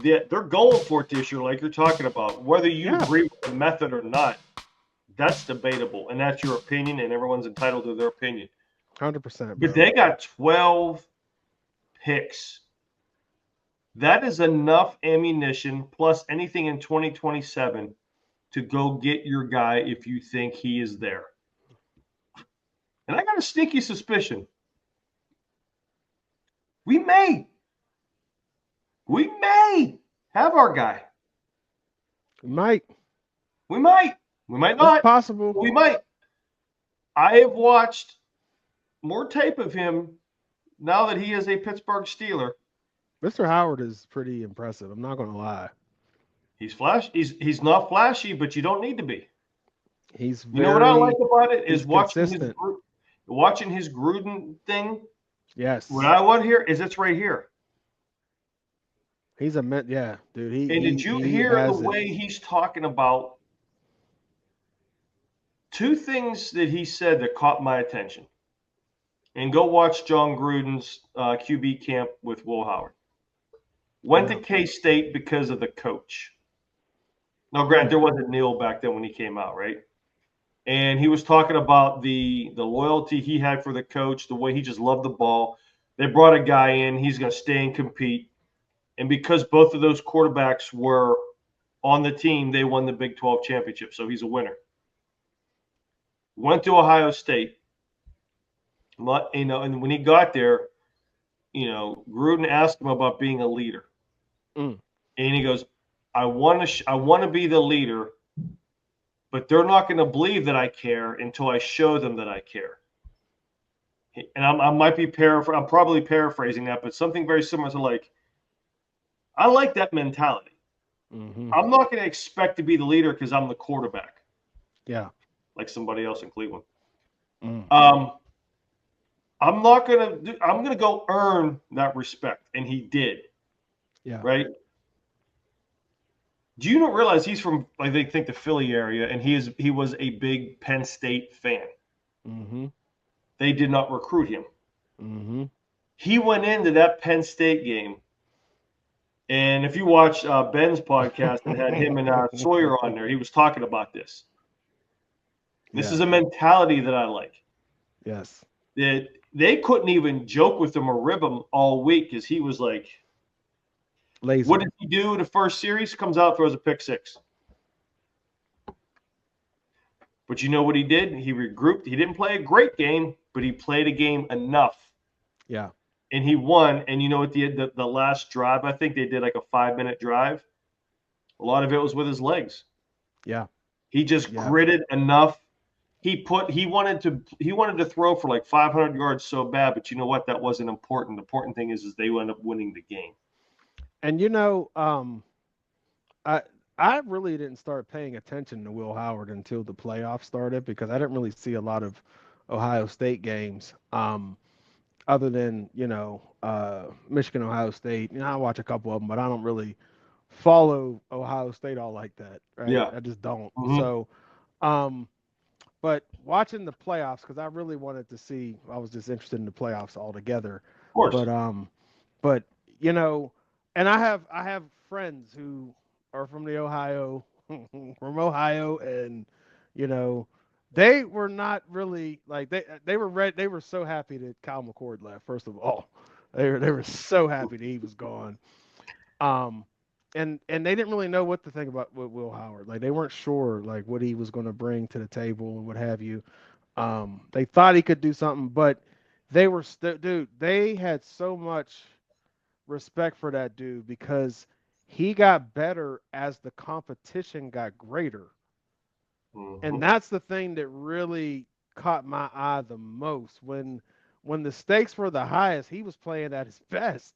they're going for it this year, like you're talking about. Whether you Yeah, agree with the method or not, that's debatable, and that's your opinion, and everyone's entitled to their opinion. 100%, But bro. they got 12 picks. That is enough ammunition plus anything in 2027 to go get your guy if you think he is there. And I got a sneaky suspicion we may, we may have our guy. Mike, We might. We might it's not. possible. We might. I have watched more tape of him now that he is a Pittsburgh Steeler. Mr. Howard is pretty impressive. I'm not gonna lie. He's flash. He's not flashy, but you don't need to be. He's You know what I like very about it is he's consistent. watching his Gruden thing. What Yes, I want here is it's right here. he's yeah, dude. And did you He hear the has it. way he's talking about two things that he said that caught my attention? And go watch John Gruden's QB camp with Will Howard. Went to Yeah. K State because of the coach. Now, Grant, Mm, there wasn't Neil back then when he came out, right? And he was talking about the loyalty he had for the coach, the way he just loved the ball. They brought a guy in, he's going to stay and compete. And because both of those quarterbacks were on the team, they won the Big 12 championship. So he's a winner. Went to Ohio State. And when he got there, Gruden asked him about being a leader. mm. And he goes, I want to be the leader, but they're not going to believe that I care until I show them that I care. And I might be I'm probably paraphrasing that, but something very similar to like, I like that mentality. Hmm. I'm not going to expect to be the leader because I'm the quarterback, Yeah. like somebody else in Cleveland. Mm. I'm not going to. I'm going to go earn that respect, and he did. Yeah. Right? Do you not realize he's from? I think the Philly area, and he was a big Penn State fan. Hmm. They did not recruit him. Hmm. He went into that Penn State game, and if you watch Ben's podcast that had him and Sawyer on there, he was talking about this. This is Yeah. a mentality that I like. Yes. That they couldn't even joke with him or rib him all week because he was like, what Lazy. did he do the first series? Comes out, throws a pick six. But you know what he did? He regrouped. He didn't play a great game, but he played a game enough. Yeah. And he won. And you know what the last drive, I think they did like a 5-minute drive. A lot of it was with his legs. Yeah. He just Yeah. gritted enough. He wanted to throw for like 500 yards so bad, but you know what? That wasn't important. The important thing is they end up winning the game. And I I really didn't start paying attention to Will Howard until the playoffs started because I didn't really see a lot of Ohio State games. Other than Michigan, Ohio State. I watch a couple of them, but I don't really follow Ohio State all like that, right? Yeah. I just don't. Mm-hmm. So, um, but watching the playoffs because I really wanted to see. I was just interested in the playoffs altogether. Of course. But but you know, and I have friends who are from the Ohio, from Ohio, and you know, they were not really like they were they were so happy that Kyle McCord left. First of all, they were so happy that he was gone. Um, and they didn't really know what to think about with Will Howard. Like they weren't sure like what he was going to bring to the table and what have you. They thought he could do something, but they were dude. They had so much respect for that dude because he got better as the competition got greater. And Mm-hmm. that's the thing that really caught my eye the most when the stakes were the highest, he was playing at his best.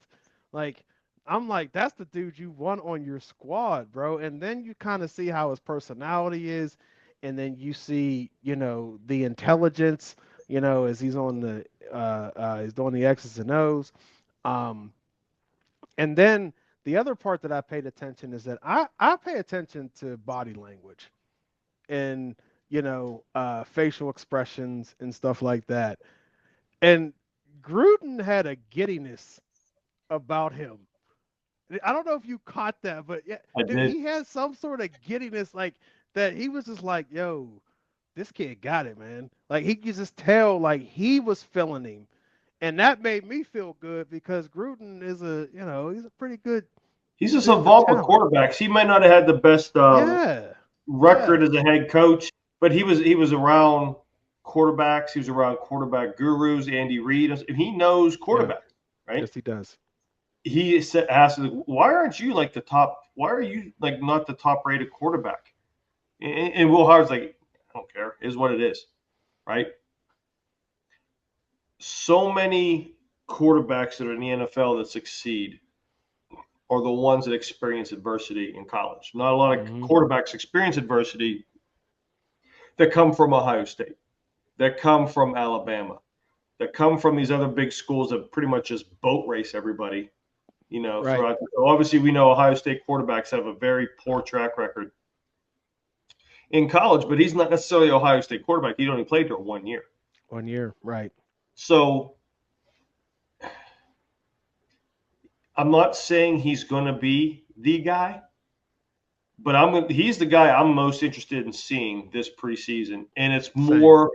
Like I'm like, that's the dude you want on your squad, bro. And then you kind of see how his personality is, and then you see, the intelligence, as he's doing the X's and O's. Um, and then the other part that I paid attention is that I pay attention to body language and facial expressions and stuff like that. And Gruden had a giddiness about him I don't know if you caught that, but yeah, I dude, did. he had some sort of giddiness like that. He was just like, "Yo, this kid got it, man." Like he could just tell, like he was feeling him, and that made me feel good because Gruden is he's a pretty good, He's a good savant with talent. quarterbacks. He might not have had the best Yeah, record yeah, as a head coach, but he was around quarterbacks. He was around quarterback gurus, Andy Reid, and he knows yeah. quarterbacks, right? Yes, he does. He asked, "Why aren't you like the top? Why are you like not the top rated quarterback?" And Will Howard's like, "I don't care. Is what it is, right?" So many quarterbacks that are in the NFL that succeed are the ones that experience adversity in college. Not a lot of Hmm. quarterbacks experience adversity that come from Ohio State, that come from Alabama, that come from these other big schools that pretty much just boat race everybody, Right. throughout. Obviously, we know Ohio State quarterbacks have a very poor track record in college, but he's not necessarily an Ohio State quarterback. He only played there 1 year. 1 year. Right. So I'm not saying he's going to be the guy, but he's the guy I'm most interested in seeing this preseason. And it's Same. more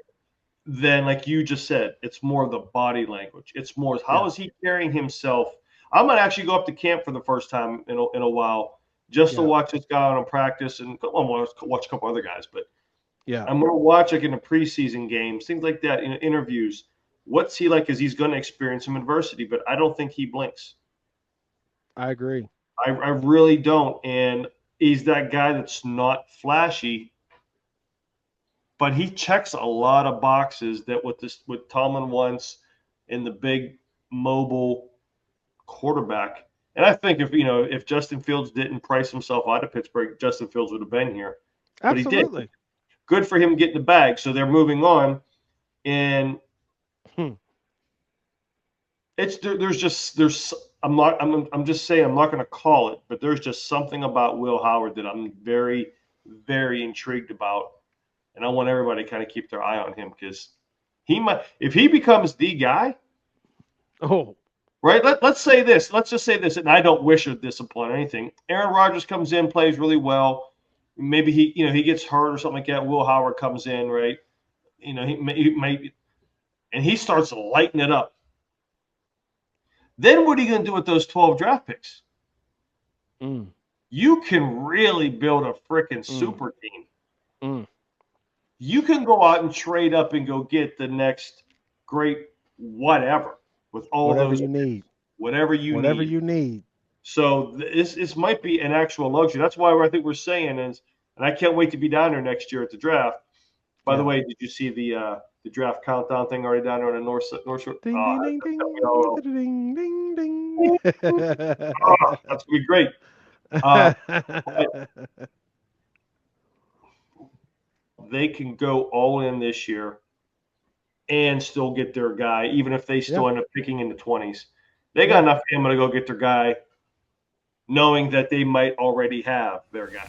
than, like you just said, it's more the body language. It's more how Yeah. is he carrying himself. I'm going to actually go up to camp for the first time in a while just to Yeah. watch this guy out on practice and watch a couple other guys. But Yeah. I'm going to watch like in the preseason games, things like that, interviews. What's he like? Because he's going to experience some adversity, but I don't think he blinks. I agree. I really don't. And he's that guy that's not flashy, but he checks a lot of boxes that what Tomlin wants in the big mobile quarterback. And I think if Justin Fields didn't price himself out of Pittsburgh, Justin Fields would have been here, but he did. Absolutely. Good for him getting the bag. So they're moving on, and Hmm. there's I'm just saying I'm not going to call it, but there's just something about Will Howard that I'm very, very intrigued about, and I want everybody to kind of keep their eye on him because he might, if he becomes the guy, Oh, right? Let's say this. Let's just say this, and I don't wish this upon anything. Aaron Rodgers comes in, plays really well. Maybe he gets hurt or something like that. Will Howard comes in, right? He may, and he starts lighting it up. Then what are you going to do with those 12 draft picks? mm, You can really build a freaking mm, super team. mm. You can go out and trade up and go get the next great whatever with all Whatever those you need. whatever you Whatever need. you need. So this might be an actual luxury. That's why I think we're saying is, and I can't wait to be down there next year at the draft. By the Yeah. way, did you see the draft countdown thing already down there on the North Shore? Ding ding ding ding ding ding ding. That's gonna be great. Uh, they can go all in this year and still get their guy, even if they Yeah. still end up picking in the 20s. They got Yeah. enough ammo to go get their guy, knowing that they might already have their guy.